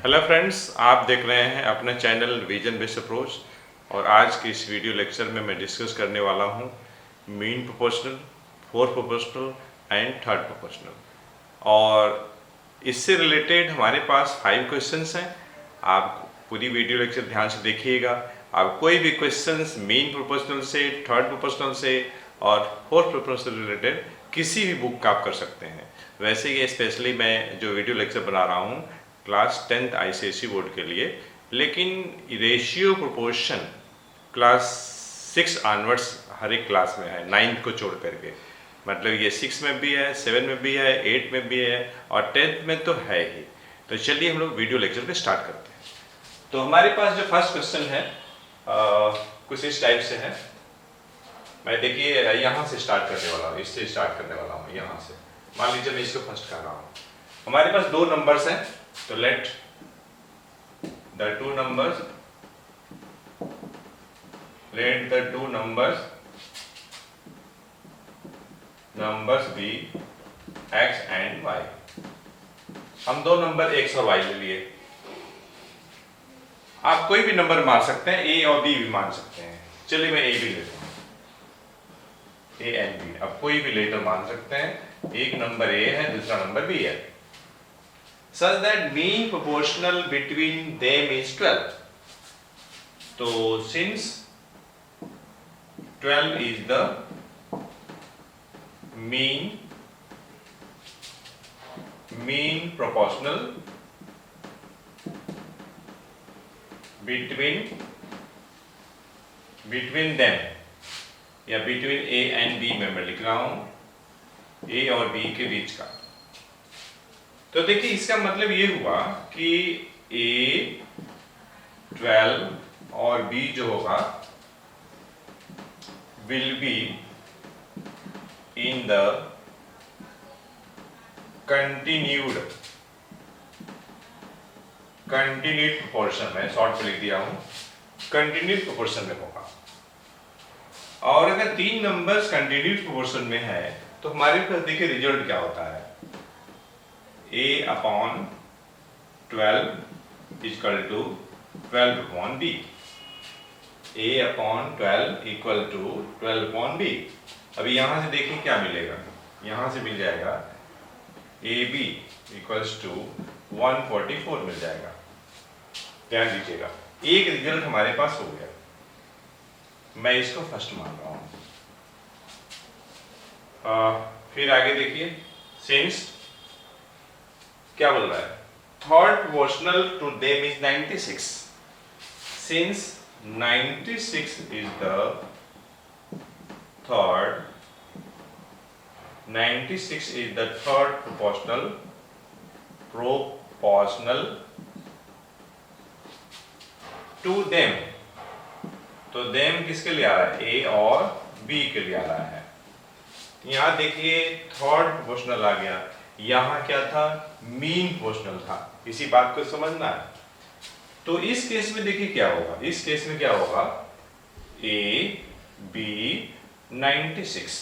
Hello friends, आप देख रहे हैं अपना चैनल विजन बेस्ड अप्रोच। और आज के इस वीडियो लेक्चर में मैं डिस्कस करने वाला हूं mean proportional, fourth proportional and third proportional. और इससे रिलेटेड हमारे पास 5 क्वेश्चंस हैं। आप पूरी वीडियो लेक्चर ध्यान से देखिएगा। आप कोई भी क्वेश्चंस मीन प्रोपोर्शनल से, थर्ड प्रोपोर्शनल से और फोर्थ प्रोपोर्शनल रिलेटेड किसी भी बुक का आप कर सकते हैं। वैसे ये स्पेशली मैं जो वीडियो लेक्चर बना रहा हूँ क्लास 10th ICSE बोर्ड के लिए, लेकिन रेशियो प्रोपोर्शन क्लास 6 ऑनवर्ड्स हर एक क्लास में है, 9th को छोड़ करके। मतलब ये 6 में भी है, 7 में भी है, 8 में भी है और 10th में तो है ही। तो चलिए हम लोग वीडियो लेक्चर पे स्टार्ट करते हैं। तो हमारे पास जो फर्स्ट क्वेश्चन है कुछ इस टाइप से है। मैं देखिए यहाँ से स्टार्ट करने वाला हूँ, इससे स्टार्ट करने वाला हूँ। यहाँ से मान लीजिए मैं इसको फर्स्ट कर रहा हूँ। हमारे पास 2 नंबर्स हैं, तो late the two numbers be x and y। हम 2 नंबर x और y ले लिए। आप कोई भी नंबर मान सकते हैं, a और b भी मान सकते हैं। चलिए मैं a भी लेता हूँ, a and b। अब कोई भी लेटर मान सकते हैं। एक नंबर a है, दूसरा नंबर b है। such that mean proportional between them is 12। तो since 12 is the mean proportional between them, या between a and b में मैं लिख रहा हूं a और b के बीच का। तो देखिए इसका मतलब ये हुआ कि a 12 और b जो होगा will be in the continued proportion। मैं शॉर्ट पे लिख दिया हूं, कंटिन्यूड प्रोपोर्शन में होगा। और अगर 3 नंबर्स कंटिन्यूड प्रोपोर्शन में है तो हमारे पास देखिए रिजल्ट क्या होता है, a/12 equal to 12/b। a/12 equal to 12/b। अभी यहां से देखिए क्या मिलेगा, यहां से मिल जाएगा ab इक्वल्स टू 144 मिल जाएगा। ध्यान दीजिएगा, एक रिजल्ट हमारे पास हो गया। मैं इसको फर्स्ट मान रहा हूं। फिर आगे देखिए, सिंस क्या बोल रहा है, third proportional to them is 96। Since 96 is the third proportional to them। तो them किसके लिए आ रहा है, a और b के लिए आ रहा है। यहां देखिए थर्ड प्रोपोर्शनल आ गया, यहां क्या था, मीन प्रोपोर्शनल था। इसी बात को समझना है। तो इस केस में देखिए क्या होगा, इस केस में क्या होगा, a b 96,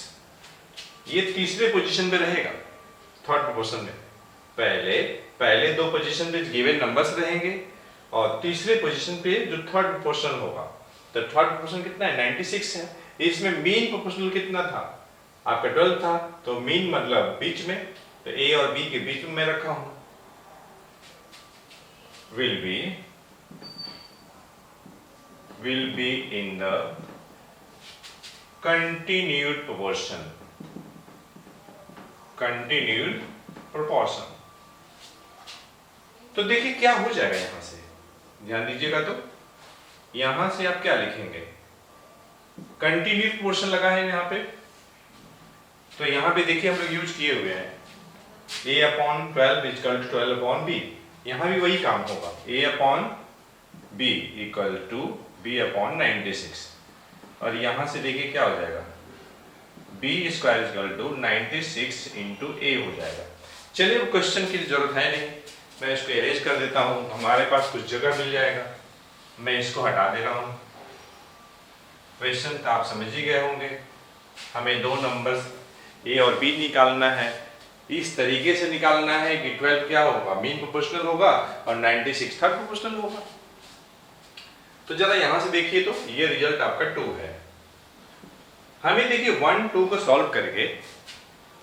ये तीसरे पोजीशन पे रहेगा थर्ड प्रोपोर्शन में। पहले 2 पोजीशन पे गिवन नंबर्स रहेंगे और तीसरे पोजीशन पे जो थर्ड प्रोपोर्शन होगा। तो थर्ड प्रोपोर्शन कितना है, 96 है। इसमें मीन प्रोपोर्शनल कितना था, आपका 12 था। तो मीन मतलब बीच में, तो a और b के बीच में मैं रखा हूं। will be in the continued proportion। तो देखिए क्या हो जाएगा, यहां से ध्यान दीजिएगा। तो यहां से आप क्या लिखेंगे, कंटिन्यूड प्रोपोर्शन लगा है यहां पे। तो यहां पे देखिए हम लोग यूज किए हुए हैं a/12 इक्वल टू 12/b। यहां भी वही काम होगा, a/b इक्वल टू b/96। और यहां से देखिए क्या हो जाएगा, b square equal to 96 into a हो जाएगा। चलिए क्वेश्चन की जरूरत है नहीं, मैं इसको एरेज कर देता हूं, हमारे पास कुछ जगह मिल जाएगा। मैं इसको हटा दे रहा हूं। क्वेश्चन तो आप समझ ही गए होंगे, हमें 2 नंबर्स a और b निकालना है। इस तरीके से निकालना है कि 12 क्या होगा, मीन प्रोपोर्शनल होगा और 96 थर्ड प्रोपोर्शनल होगा। तो जरा यहां से देखिए, तो ये रिजल्ट आपका 2 है। हमें देखिए 1 2 को सॉल्व करके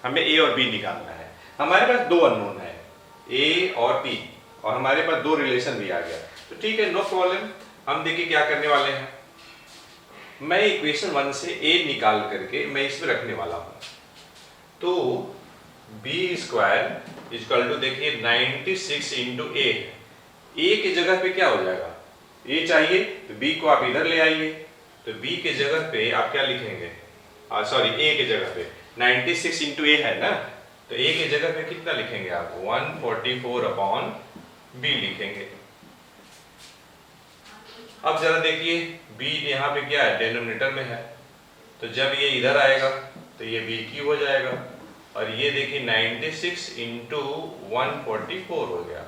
हमें ए और बी निकालना है। हमारे पास दो अननोन है, ए और बी, और हमारे पास दो रिलेशन भी आ गया। तो ठीक है, नो प्रॉब्लम। हम देखिए क्या करने वाले हैं, मैं इक्वेशन 1 से ए निकाल करके मैं इसमें रखने वाला हूं। तो बी स्क्वायर इक्वल टू देखिए 96 इंटू ए। ए की जगह पे क्या हो जाएगा, ए चाहिए तो बी को आप इधर ले आइए, तो बी के जगह पे आप क्या लिखेंगे, सॉरी ए के जगह पे 96 इंटू ए है ना, तो ए के जगह पे कितना लिखेंगे आप, 144 अपॉन बी लिखेंगे। अब जरा देखिए बी यहाँ पे क्या है, डिनोमिनेटर में है, तो जब ये इधर आएगा तो ये बी क्यूब हो जाएगा, और ये देखिए 96 इंटू 144 हो गया।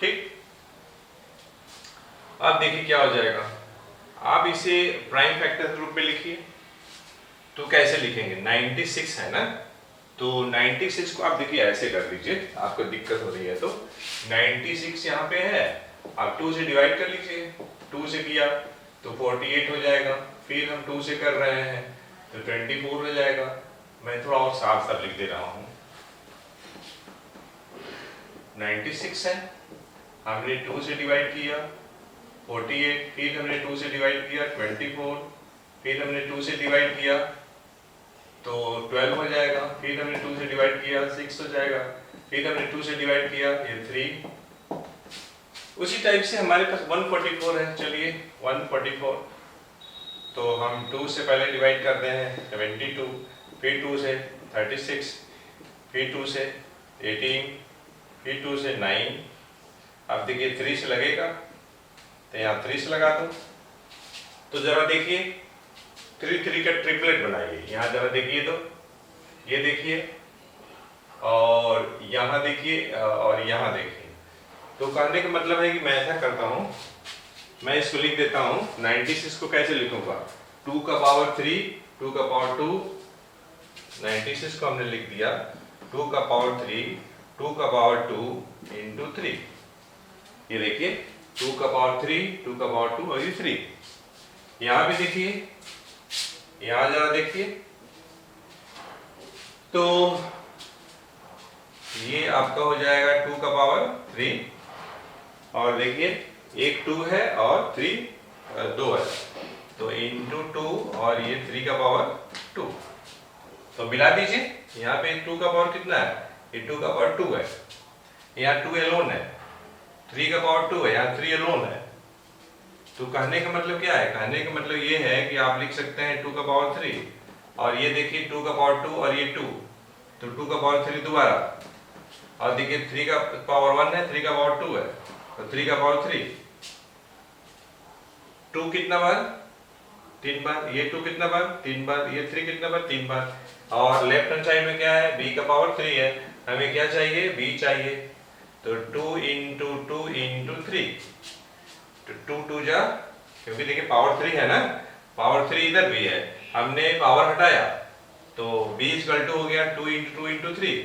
ठीक, अब देखिए क्या हो जाएगा, आप इसे प्राइम फैक्टर के रूप में लिखिए। तो कैसे लिखेंगे, 96 है ना, तो 96 को आप देखिए ऐसे कर दीजिए, आपको दिक्कत हो रही है तो 96 यहाँ पे है, आप 2 से डिवाइड कर लीजिए, 2 से किया तो 48 हो जाएगा, फिर हम 2 से कर रहे हैं तो 24 हो जाएगा। मैं थोड़ा और साफ साफ लिख दे रहा हूँ, 96 है, हमने 2 से डिवाइड किया 48, फिर हमने 2 से डिवाइड किया 24, फिर हमने 2 से डिवाइड किया तो 12 हो जाएगा, फिर हमने 2 से डिवाइड किया 6 हो जाएगा, फिर हमने 2 से डिवाइड किया ये 3। उसी टाइप से हमारे पास 144 है, चलिए 144, तो हम 2 से पहले डिवाइड करते हैं 72, फिर 2 से 36, फिर 2 से 18, फिर 2 से 9। अब देखिए 3 से लगेगा तो यहाँ 3 से लगा दो, तो जरा देखिए 3 3 का ट्रिपलेट बनाइए। यहाँ जरा देखिए, तो ये देखिए और यहाँ देखिए और यहाँ देखिए। तो कहने का मतलब है कि मैं ऐसा करता हूँ, मैं इसको लिख देता हूँ 96 को कैसे लिखूंगा, 2 का पावर 3, 2 का पावर 2, 96 को हमने लिख दिया 2 का पावर 3, 2 का पावर 2 इंटू 3। ये देखिए 2 का पावर 3, 2 का पावर 2 और ये 3। यहाँ भी देखिए, यहाँ जरा देखिए, तो ये आपका हो जाएगा 2 का पावर 3, और देखिए एक 2 है और 3 2 है, तो इंटू 2 और ये 3 का पावर 2, तो मिला दीजिए। यहाँ पे 2 का पावर कितना है, ये 2 का पावर 2 है, यहाँ 2 एलोन है, 3 का पावर 2 है, यहाँ 3 एलोन है। तो कहने का मतलब क्या है, कहने का मतलब ये है कि आप लिख सकते हैं 2 का पावर 3, और ये देखिए 2 का पावर 2 और ये 2, तो 2 का पावर 3 दोबारा, और देखिए 3 का पावर 1 है, 3 का पावर 2 है, तो 3 का पावर 3, 2 कितना बार, 3 बार, ये 2 कितना बार, 3 बार, ये 3 कितना बार, 3 बार। और लेफ्ट हैंड साइड में क्या है, b का पावर 3 है, हमें क्या चाहिए, b चाहिए, तो 2 इंटू 2 इंटू 3, तो 2 2 जा, क्योंकि देखिए पावर 3 है ना, पावर 3 इधर भी है, हमने पावर हटाया तो b इक्वल टू हो गया 2 इंटू 2 इंटू 3,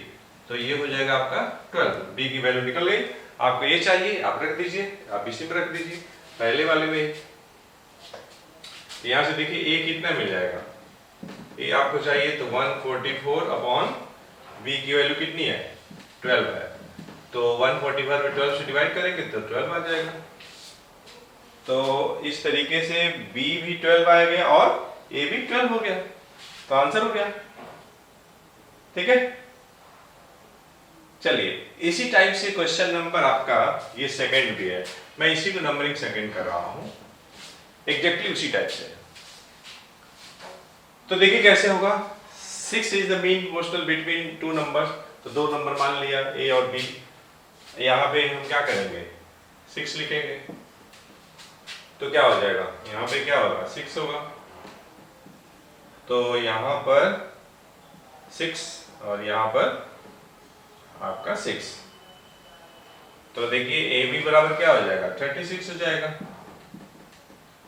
तो ये हो जाएगा आपका 12। b की वैल्यू निकल गई। आपको ये चाहिए आप रख दीजिए, आप इसी में रख दीजिए पहले वाले में। यहाँ से देखिए a कितना मिल जाएगा, a आपको चाहिए तो 144 अपॉन b की वैल्यू कितनी है, 12 है, तो 144 में 12 से डिवाइड करेंगे तो 12 आ जाएगा। तो इस तरीके से b भी 12 आ गया और a भी 12 हो गया, तो आंसर हो गया। ठीक है, चलिए इसी टाइप से क्वेश्चन नंबर आपका ये सेकंड भी है, मैं इसी को नंबरिंग सेकंड कर रहा हूं, एग्जैक्टली उसी टाइप से। तो देखिए कैसे होगा, 6 is the mean proportional between two numbers, तो दो नंबर मान लिया a और b, यहाँ पे हम क्या करेंगे 6 लिखेंगे, तो क्या हो जाएगा, यहाँ पे क्या होगा 6 होगा, तो यहाँ पर 6 और यहाँ पर आपका 6, तो देखिए ए बी बराबर क्या हो जाएगा 36 हो जाएगा,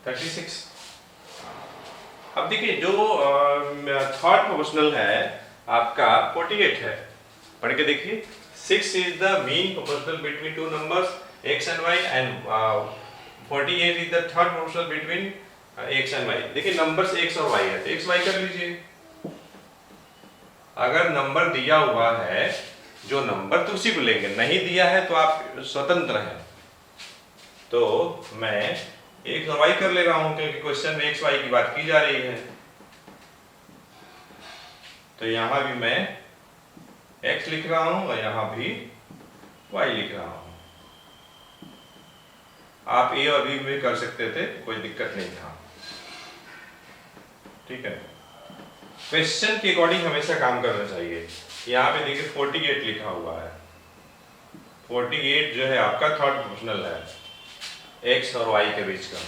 36। अब देखिए जो थर्ड प्रोपोर्शनल है आपका 48 है, पढ़ के देखिए। 6 is the mean proportional between two numbers x and y and 48 is the third proportional between x and y। देखिए नंबर्स x और y है तो x y कर लीजिए। अगर नंबर दिया हुआ है जो नंबर तो उसी को लेंगे, नहीं दिया है तो आप स्वतंत्र हैं। तो मैं x और y कर ले रहा हूं क्योंकि क्वेश्चन में x y की बात की जा रही है। तो यहां भी मैं x लिख रहा हूं और यहां भी y लिख रहा हूं। आप a और b भी कर सकते थे, कोई दिक्कत नहीं था। ठीक है, क्वेश्चन के अकॉर्डिंग हमेशा काम करना चाहिए। यहाँ पे देखिए 48 लिखा हुआ है। 48 जो है आपका थर्ड प्रोपोर्शनल है x और y के बीच का।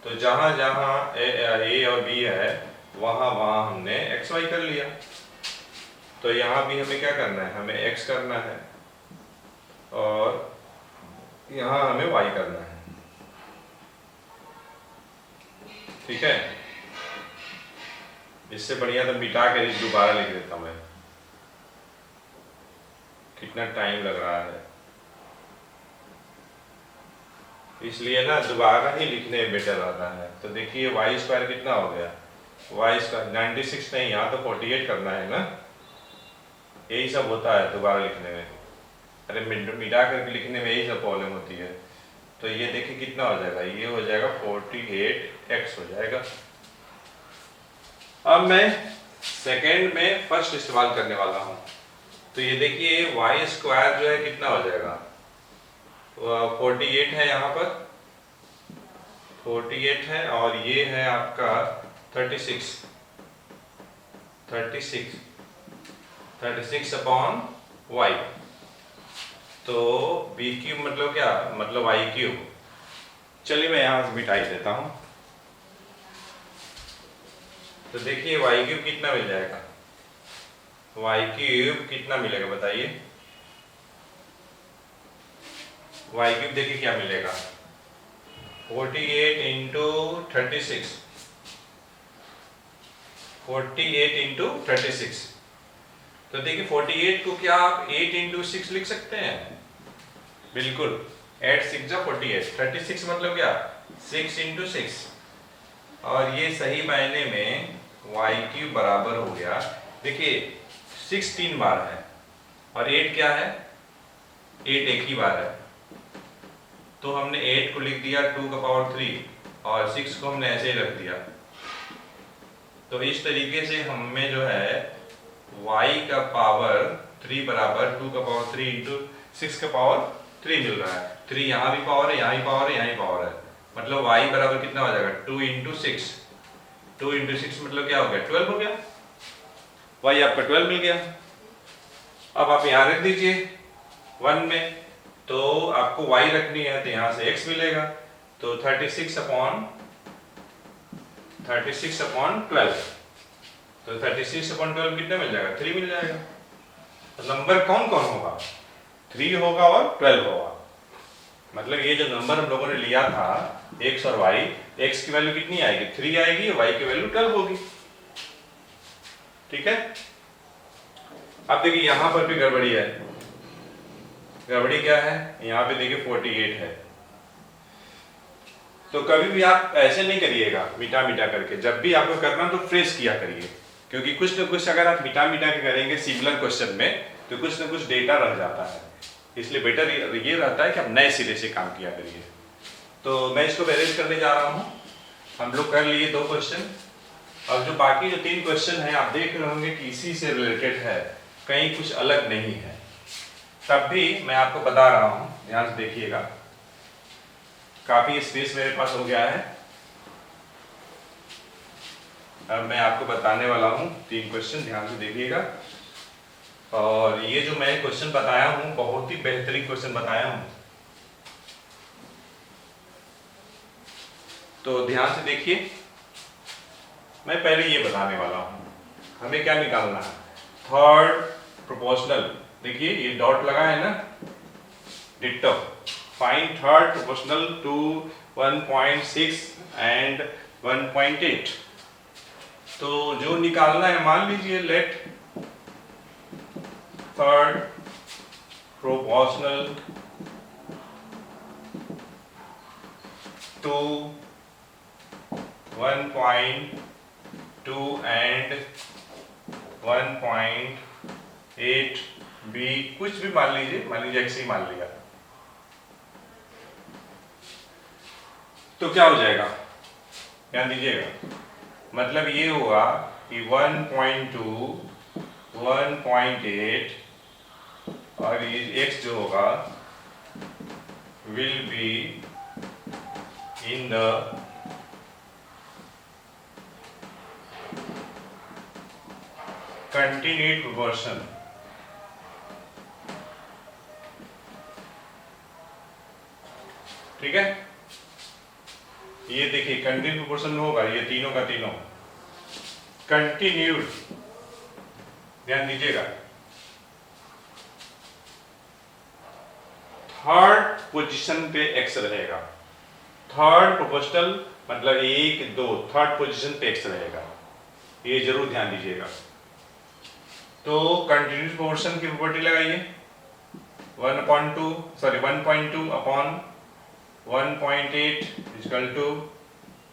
तो जहां जहां a और b है वहां वहां हमने x y कर लिया। तो यहाँ भी हमें क्या करना है, हमें x करना है और यहाँ हमें y करना है। ठीक है, इससे बढ़िया तो मिटा के दोबारा लिख देता मैं, कितना टाइम लग रहा है। इसलिए ना दोबारा ही लिखने में बेटर रहता है। तो देखिए वाई स्क्वायर कितना हो गया, वाई स्क्वायर 96 नहीं, यहाँ तो 48 करना है ना, यही सब होता है दोबारा लिखने में। अरे मिटा करके लिखने में यही सब प्रॉब्लम होती है। तो ये देखिए कितना हो जाएगा, ये हो जाएगा 48x हो जाएगा। अब मैं सेकेंड में फर्स्ट इस्तेमाल करने वाला हूं। तो ये देखिए वाई स्क्वायर जो है कितना हो जाएगा, 48 है, यहाँ पर 48 है और ये है आपका 36 अपॉन वाई। तो बी क्यूब मतलब क्या, मतलब वाई क्यूब। चलिए मैं यहाँ से मिटाई देता हूँ। तो देखिए वाई क्यूब कितना मिल जाएगा, वाई क्यूब कितना मिलेगा बताइए। वाई क्यूब देखिए क्या मिलेगा, 48 इंटू 36, 48 इंटू 36। तो देखिए 48 को क्या आप 8 इंटू 6 लिख सकते हैं, बिल्कुल 8 6 जा 48, 36 मतलब क्या 6 इंटू 6। और ये सही मायने में वाई क्यूब बराबर हो गया, देखिए 6 3 बार है और 8 क्या है, 8 एक ही बार है। तो हमने 8 को लिख दिया 2 का पावर 3 और 6 को हमने ऐसे ही रख दिया। तो इस तरीके से हमें जो है y का पावर 3 बराबर 2 का पावर 3 इंटू 6 का पावर 3 मिल रहा है। 3 यहाँ भी पावर है, यहाँ भी पावर है, यहाँ भी पावर है, मतलब y बराबर कितना हो जाएगा 2 इंटू 6। 2 इंटू 6 मतलब क्या हो गया 12 हो गया, y आपका 12 मिल गया। अब आप यहाँ रख दीजिए 1 में, तो आपको y रखनी है तो यहाँ से x मिलेगा। तो 36 अपॉन 12, तो 36 अपॉन 12 कितना मिल जाएगा 3 मिल जाएगा। तो नंबर कौन कौन होगा, 3 होगा और 12 होगा। मतलब ये जो नंबर हम लोगों ने लिया था x और y, x की वैल्यू कितनी आएगी 3 आएगी, y की वैल्यू 12 होगी। ठीक है, अब देखिए यहां पर भी गड़बड़ी है। गड़बड़ी क्या है, यहाँ पे देखिए 48 है। तो कभी भी आप ऐसे नहीं करिएगा मिटा मिटा करके, जब भी आपको करना तो फ्रेश किया करिए, क्योंकि कुछ न कुछ अगर आप मिटा मिटा के करेंगे सिमिलर क्वेश्चन में तो कुछ न कुछ डेटा रह जाता है। इसलिए बेटर ये रहता है कि आप नए सिरे से काम किया करिए। तो मैं इसको अरेंज करने जा रहा हूँ। हम लोग कर लिए 2 क्वेश्चन, अब जो बाकी जो 3 क्वेश्चन है आप देख रहे होंगे कि इसी से रिलेटेड है, कहीं कुछ अलग नहीं है। तब भी मैं आपको बता रहा हूँ, ध्यान से देखिएगा। काफी स्पेस मेरे पास हो गया है, अब मैं आपको बताने वाला हूँ 3 क्वेश्चन, ध्यान से देखिएगा। और ये जो मैं क्वेश्चन बताया हूँ बहुत ही बेहतरीन क्वेश्चन बताया हूँ, तो ध्यान से देखिए। मैं पहले ये बताने वाला हूँ हमें क्या निकालना है, थर्ड प्रोपोर्शनल। देखिए ये डॉट लगा है ना, ditto. Find third proportional to 1.6 and 1.8। तो जो निकालना है, मान लीजिए let third proportional to 1.2 and 1.8 be, कुछ भी मान लीजिए एक्स ही मान लिया, तो क्या हो जाएगा, ध्यान दीजिएगा, मतलब ये हुआ कि 1.2 1.8 और ये एक्स जो होगा will be in the continued proportion. ठीक है, ये देखिए कंटिन्यूड प्रोपोर्शन में होगा, ये तीनों का तीनों कंटिन्यूड, ध्यान दीजिएगा। थर्ड पोजीशन पे एक्स रहेगा, थर्ड प्रोपोर्शनल मतलब 1 2 थर्ड पोजीशन पे एक्स रहेगा, ये जरूर ध्यान दीजिएगा। तो कंटिन्यूस प्रोपोर्शन की प्रॉपर्टी लगाइए, 1.2 upon 1.8 equal to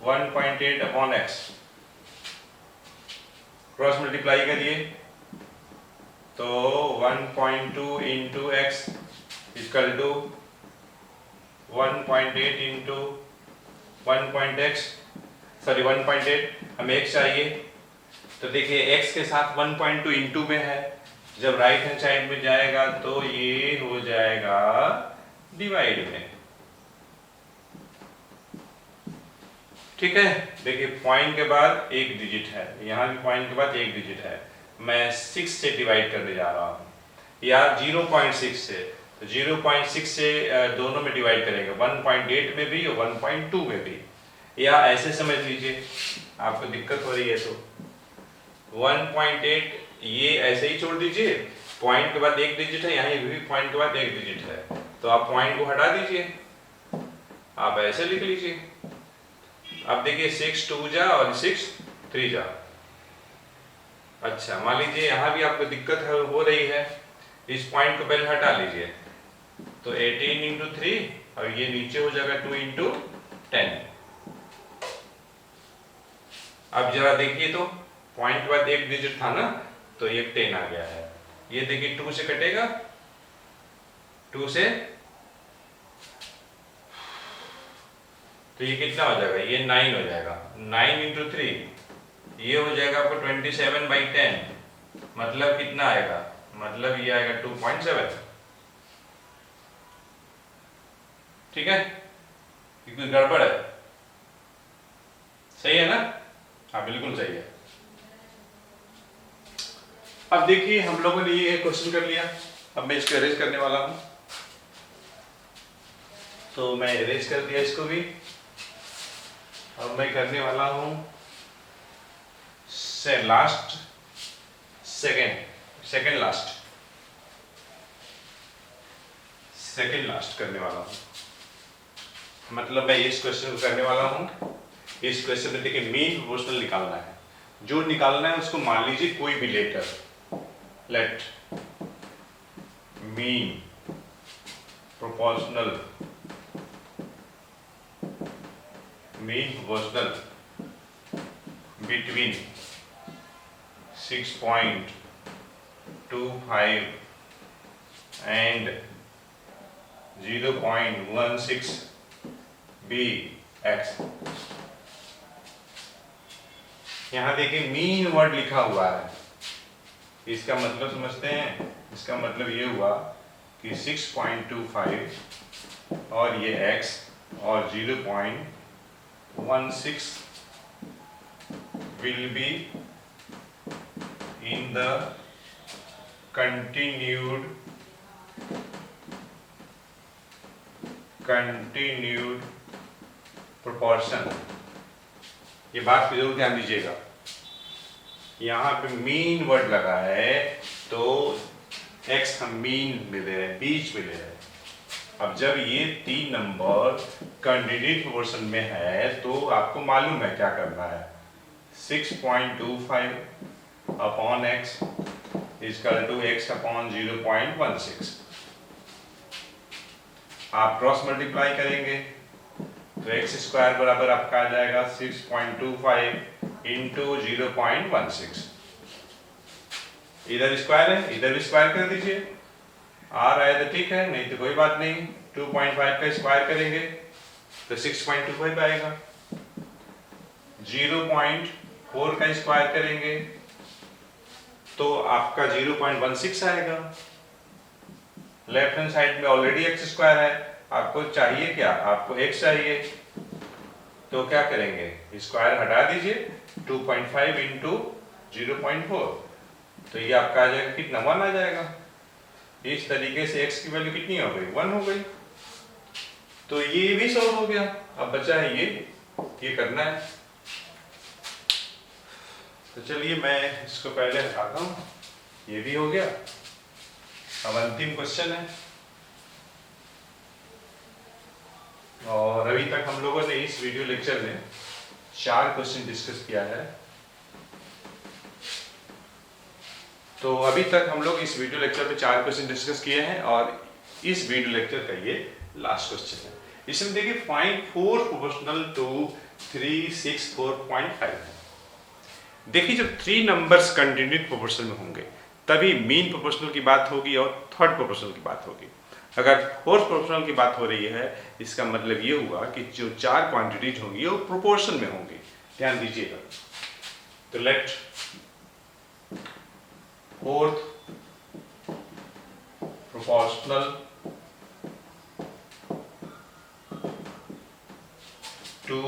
1.8 upon x, cross multiply करिए तो 1.2 into x equal to 1.8 into 1.8 हमें एक्स चाहिए, तो देखिए x के साथ 1.2 इंटू में है, जब राइट हैंड साइड में जाएगा तो ये हो जाएगा डिवाइड में। ठीक है, देखिए पॉइंट के बाद एक डिजिट है, यहाँ भी पॉइंट के बाद एक डिजिट है, मैं 6 से डिवाइड करने जा रहा हूँ, या 0.6 से, तो 0.6 से दोनों में डिवाइड करेंगे, 1.8 में भी और 1.2 में भी, या ऐसे समझ लीजिए आपको दिक्कत हो रही है तो 1.8 ये ऐसे ही छोड़ दीजिए, पॉइंट के बाद एक डिजिट है, यहाँ भी पॉइंट के बाद एक डिजिट है, तो आप पॉइंट को हटा दीजिए, आप ऐसे लिख लीजिए। अब देखिए 6 2 जा और 6 3 जा। अच्छा मान लीजिए यहाँ भी आपको दिक्कत हो रही है, इस पॉइंट को पहले हटा लीजिए, तो 18 इंटू 3 और ये नीचे हो जाएगा 2 इंटू 10। अब जरा देखिए तो पॉइंट के बाद एक डिजिट था ना, तो ये 10 आ गया है, ये देखिए 2 से कटेगा, 2 से, तो ये कितना हो जाएगा, ये 9 हो जाएगा, 9 इंटू 3 ये हो जाएगा आपको 27/10, मतलब कितना आएगा, मतलब ये आएगा 2.7। ठीक है, कोई गड़बड़ है, सही है ना, हाँ बिल्कुल सही है। अब देखिए हम लोगों ने ये क्वेश्चन कर लिया, अब मैं इसको अरेंज करने वाला हूं, तो मैं अरेंज कर दिया इसको भी, अब मैं करने वाला हूं सेकंड लास्ट करने वाला हूं, मतलब मैं इस क्वेश्चन को करने वाला हूं। इस क्वेश्चन में देखिए मीन प्रोपोर्शनल निकालना है, जो निकालना है उसको मान लीजिए कोई भी letter, let mean proportional between 6.25 and 0.16 be x. यहां देखिए मीन वर्ड लिखा हुआ है, इसका मतलब समझते हैं, इसका मतलब ये हुआ कि 6.25 और ये x और 0.16 will be in the continued proportion। ये बात पे जरूर ध्यान दीजिएगा, यहाँ पे मीन वर्ड लगा है तो x हम मीन में ले रहे हैं, बीच में ले रहे हैं। अब जब ये 3 नंबर कंटिन्यूड प्रोपोर्शन में है तो आपको मालूम है क्या करना है, 6.25 upon x equal to x upon 0.16। आप क्रॉस मल्टीप्लाई करेंगे तो x स्क्वायर बराबर आपका आ जाएगा 6.25 इंटू 0.16। इधर स्क्वायर है, इधर भी स्क्वायर कर दीजिए। आ रहा है तो ठीक है, नहीं तो कोई बात नहीं। 2.5 का स्क्वायर करेंगे तो 6.25 आएगा। 0.4 का स्क्वायर करेंगे तो आपका 0.16 आएगा। लेफ्ट हैंड साइड में ऑलरेडी x स्क्वायर है, आपको चाहिए क्या? आपको x चाहिए, तो क्या करेंगे? स्क्वायर हटा दीजिए। 2.5 इंटू 0.4, तो ये आपका आ जाएगा कितना? 1 आ जाएगा। इस तरीके से x की वैल्यू कितनी हो गई? 1 हो गई। तो ये भी सॉल्व हो गया। अब बचा है ये करना है। तो चलिए मैं इसको पहले हटाता हूँ, ये भी हो गया। अब अंतिम क्वेश्चन है, और अभी तक हम लोगों ने इस वीडियो लेक्चर में 4 क्वेश्चन डिस्कस किया है। तो अभी तक हम लोग इस वीडियो लेक्चर में 4 क्वेश्चन डिस्कस किए हैं, और इस वीडियो लेक्चर का ये लास्ट क्वेश्चन है। इसमें देखिए फाइंड 4 प्रोपोर्शनल टू 364.5। देखिए जब 3 नंबर्स कंटिन्यूट प्रोपोर्शनल में होंगे तभी मीन प्रोपोर्शनल की बात होगी और थर्ड प्रोपोर्शनल की बात होगी। अगर फोर्थ प्रोपोर्शनल की बात हो रही है, इसका मतलब ये हुआ कि जो 4 क्वांटिटीज होंगी वो प्रोपोर्शन में होंगी। ध्यान दीजिएगा। तो let fourth proportional to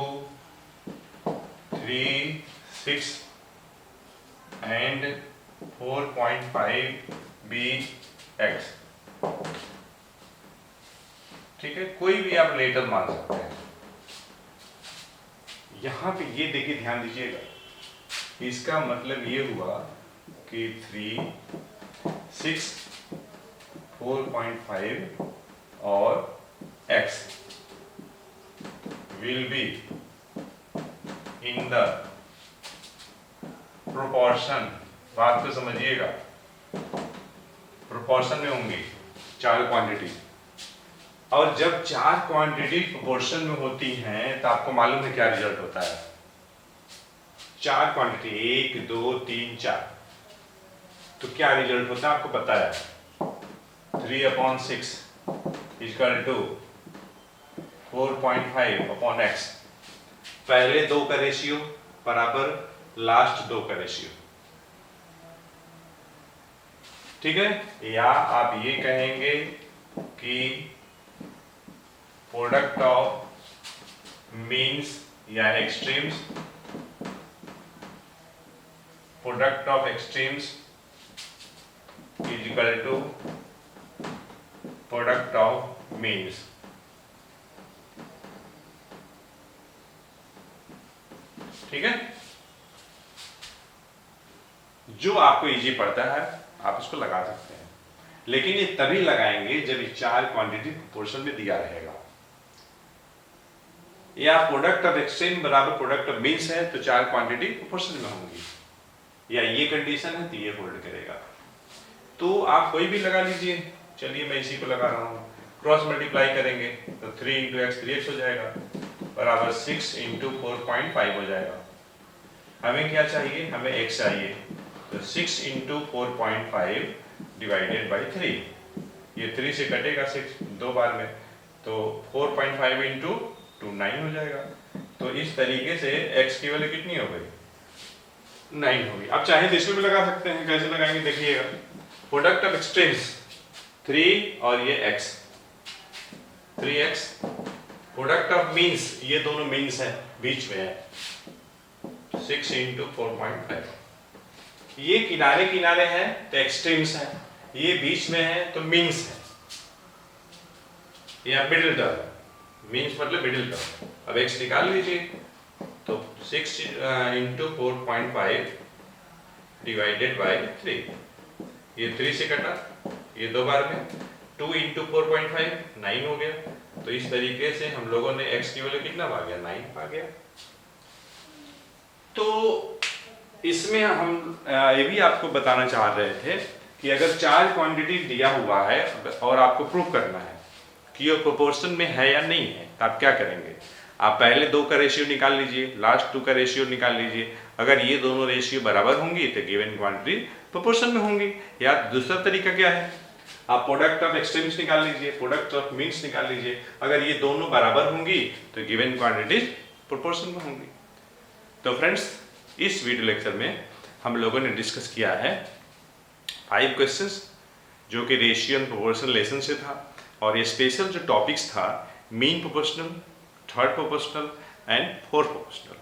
3, 6 and 4.5 be x। ठीक है, कोई भी आप लेटर मान सकते हैं। यहां पे ये देखिए, ध्यान दीजिएगा, इसका मतलब ये हुआ कि 3, 6, 4.5 और x will be in the proportion. बात को समझिएगा, प्रोपोर्शन में होंगी 4 क्वांटिटी। और जब 4 क्वांटिटी प्रोपोर्शन में होती हैं तो आपको मालूम है क्या रिजल्ट होता है? 4 क्वांटिटी 1, 2, 3, 4, तो क्या रिजल्ट होता है आपको पता है? 3/6 इक्वल टू 4.5 अपॉन x। पहले 2 का रेशियो बराबर लास्ट 2 का रेशियो। ठीक है, या आप ये कहेंगे कि प्रोडक्ट ऑफ मीन्स या extremes, product of extremes is equal to product of means. ठीक है, जो आपको इजी पड़ता है आप इसको लगा सकते हैं, लेकिन ये तभी लगाएंगे जब ये 4 क्वांटिटी प्रोपोर्शन में दिया रहेगा। या प्रोडक्ट ऑफ एक्सट्रीम बराबर प्रोडक्ट ऑफ मीन्स है तो 4 क्वांटिटी प्रोपोर्शन में होंगी, या ये कंडीशन है तो ये होल्ड करेगा। तो आप कोई भी लगा लीजिए। चलिए मैं इसी को लगा रहा हूँ। क्रॉस मल्टीप्लाई करेंगे तो 3 इंटू एक्स 3x हो जाएगा, बराबर 6 इंटू 4.5 हो जाएगा। हमें क्या चाहिए? हमें x चाहिए। तो 6 इंटू 4.5 डिवाइडेड बाई 3, ये 3 से कटेगा 6 2 बार में, तो 4.5 इंटू 2 9 हो जाएगा। तो इस तरीके से x की वैल्यू कितनी हो गई? 9 होगी। अब चाहे तो इसको भी लगा सकते हैं। कैसे लगाएंगे देखिएगा। प्रोडक्ट ऑफ एक्सट्रीम्स 3 और ये x, 3x, product of means, ये दोनों मीन्स है, बीच में है, 6 इंटू 4.5। ये किनारे किनारे है तो एक्सट्रीम्स है, ये बीच में है तो मीन्स है, या मिडिल टर्म। मीन्स मतलब मिडिल टर्म। अब x निकाल लीजिए, तो 6 इंटू 4.5 डिवाइडेड बाई 3, ये 3 से कटा, ये 2 बार में, 2 इंटू 4.5 9 हो गया। तो इस तरीके से हम लोगों ने x की वैल्यू कितना पा गया? 9 पा गया। तो इसमें हम ये भी आपको बताना चाह रहे थे कि अगर 4 क्वांटिटी दिया हुआ है और आपको प्रूव करना है कि ये प्रोपोर्शन में है या नहीं है, तो आप क्या करेंगे? आप पहले 2 का रेशियो निकाल लीजिए, लास्ट 2 का रेशियो निकाल लीजिए। अगर ये दोनों रेशियो बराबर होंगी तो गिवन क्वांटिटी प्रोपोर्शन में होंगी। या दूसरा तरीका क्या है, आप प्रोडक्ट ऑफ एक्सट्रीम्स निकाल लीजिए, प्रोडक्ट ऑफ मीन्स निकाल लीजिए। अगर ये दोनों बराबर होंगी तो गिवन क्वांटिटीज प्रोपोर्शन में होंगी। तो फ्रेंड्स, इस वीडियो लेक्चर में हम लोगों ने डिस्कस किया है 5 क्वेश्चंस जो कि रेशियो एंड प्रोपोर्शन लेसन से था, और ये स्पेशल जो टॉपिक्स था mean proportional, third proportional and fourth proportional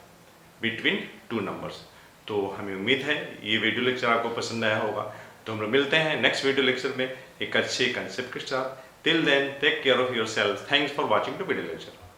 between 2 numbers. तो हमें उम्मीद है ये वीडियो लेक्चर आपको पसंद आया होगा। तो हम लोग मिलते हैं नेक्स्ट वीडियो लेक्चर में एक अच्छे कंसेप्ट के साथ। Till then take care of yourself. Thanks for watching the video lecture.